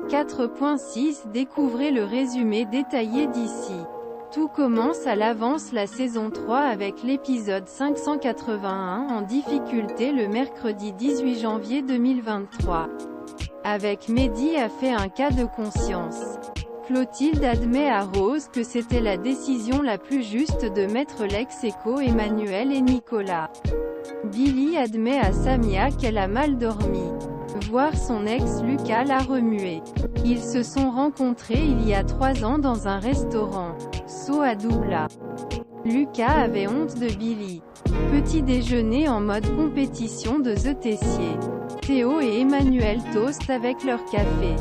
4.6 Découvrez le résumé détaillé d'ici. Tout commence à l'avance la saison 3 avec l'épisode 581 en difficulté le mercredi 18 janvier 2023. Avec Mehdi a fait un cas de conscience. Clotilde admet à Rose que c'était la décision la plus juste de mettre l'ex-aequo Emmanuel et Nicolas. Billy admet à Samia qu'elle a mal dormi. Voir son ex Lucas l'a remué. Ils se sont rencontrés il y a 3 ans dans un restaurant. Saut à Doubla. Lucas avait honte de Billy. Petit déjeuner en mode compétition de The Tessier. Théo et Emmanuel toastent avec leur café.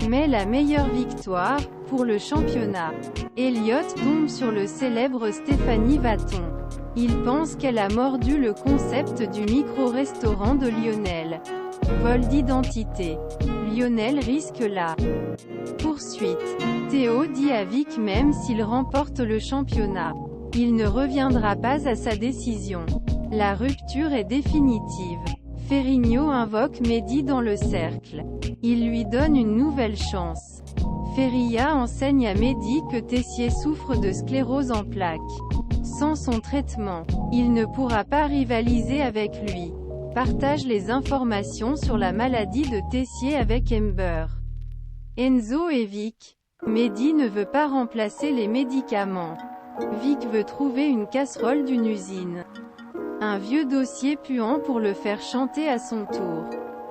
Mais la meilleure victoire, pour le championnat. Elliot tombe sur le célèbre Stéphanie Vaton. Il pense qu'elle a mordu le concept du micro-restaurant de Lionel. Vol d'identité. Lionel risque la poursuite. Théo dit à Vic même s'il remporte le championnat, il ne reviendra pas à sa décision. La rupture est définitive. Ferrigno invoque Mehdi dans le cercle. Il lui donne une nouvelle chance. Feria enseigne à Mehdi que Tessier souffre de sclérose en plaques. Sans son traitement, il ne pourra pas rivaliser avec lui. Partage les informations sur la maladie de Tessier avec Amber, Enzo et Vic. Mehdi ne veut pas remplacer les médicaments. Vic veut trouver une casserole d'une usine. Un vieux dossier puant pour le faire chanter à son tour.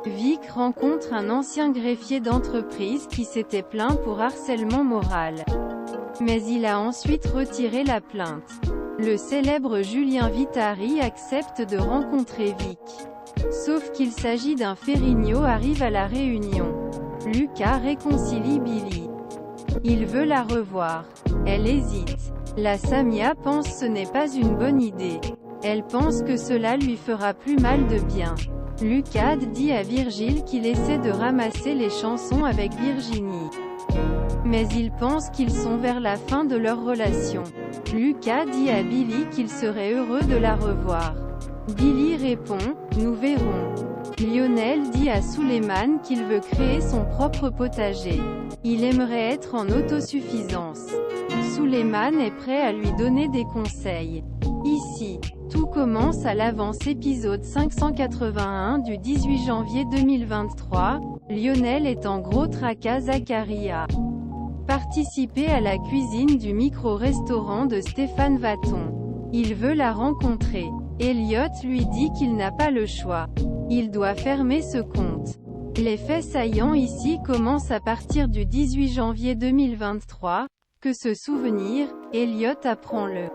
Vic rencontre un ancien greffier d'entreprise qui s'était plaint pour harcèlement moral. Mais il a ensuite retiré la plainte. Le célèbre Julien Vitari accepte de rencontrer Vic. Sauf qu'il s'agit d'un Ferrigno arrive à la réunion. Lucas réconcilie Billy. Il veut la revoir. Elle hésite. La Samia pense ce n'est pas une bonne idée. Elle pense que cela lui fera plus mal de bien. Lucas dit à Virgile qu'il essaie de ramasser les chansons avec Virginie. Mais il pense qu'ils sont vers la fin de leur relation. Lucas dit à Billy qu'il serait heureux de la revoir. Billy répond, nous verrons. Lionel dit à Suleiman qu'il veut créer son propre potager. Il aimerait être en autosuffisance. Suleiman est prêt à lui donner des conseils. Ici, tout commence à l'avance épisode 581 du 18 janvier 2023. Lionel est en gros tracas Zacharia. Participer à la cuisine du micro-restaurant de Stéphane Vaton. Il veut la rencontrer. Elliot lui dit qu'il n'a pas le choix. Il doit fermer ce compte. Les faits saillants ici commencent à partir du 18 janvier 2023. Que se souvenir, Elliot apprend le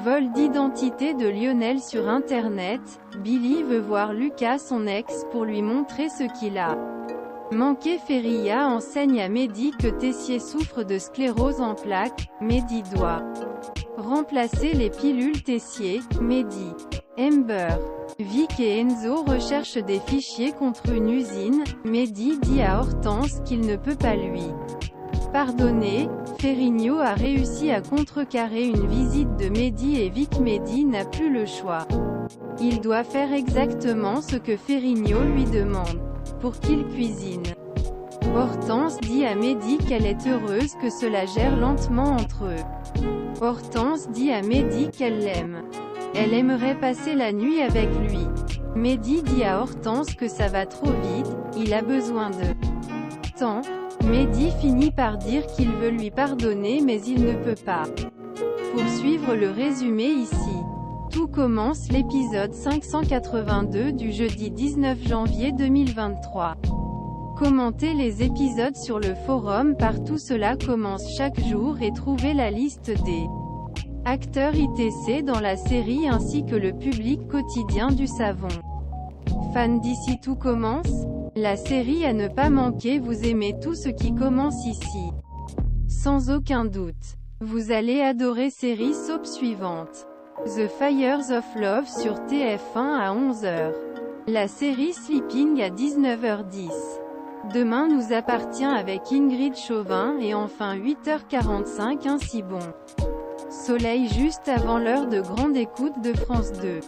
vol d'identité de Lionel sur Internet. Billy veut voir Lucas son ex pour lui montrer ce qu'il a manqué. Feria enseigne à Mehdi que Tessier souffre de sclérose en plaques. Mehdi doit remplacer les pilules Tessier. Mehdi, Amber, Vic et Enzo recherchent des fichiers contre une usine. Mehdi dit à Hortense qu'il ne peut pas lui pardonner. Ferrigno a réussi à contrecarrer une visite de Mehdi et Vic. Mehdi n'a plus le choix. Il doit faire exactement ce que Ferrigno lui demande, pour qu'il cuisine. Hortense dit à Mehdi qu'elle est heureuse que cela gère lentement entre eux. Hortense dit à Mehdi qu'elle l'aime. Elle aimerait passer la nuit avec lui. Mehdi dit à Hortense que ça va trop vite, il a besoin de temps. Mehdi finit par dire qu'il veut lui pardonner mais il ne peut pas. Pour suivre le résumé ici. Tout commence l'épisode 582 du jeudi 19 janvier 2023. Commentez les épisodes sur le forum. Partout cela commence chaque jour et trouvez la liste des acteurs ITC dans la série ainsi que le public quotidien du savon. Fans d'ici tout commence? La série à ne pas manquer. Vous aimez tout ce qui commence ici. Sans aucun doute. Vous allez adorer série soap suivante. The Fires of Love sur TF1 à 11h. La série Sleeping à 19h10. Demain nous appartient avec Ingrid Chauvin et enfin 8h45 ainsi bon. Soleil juste avant l'heure de grande écoute de France 2.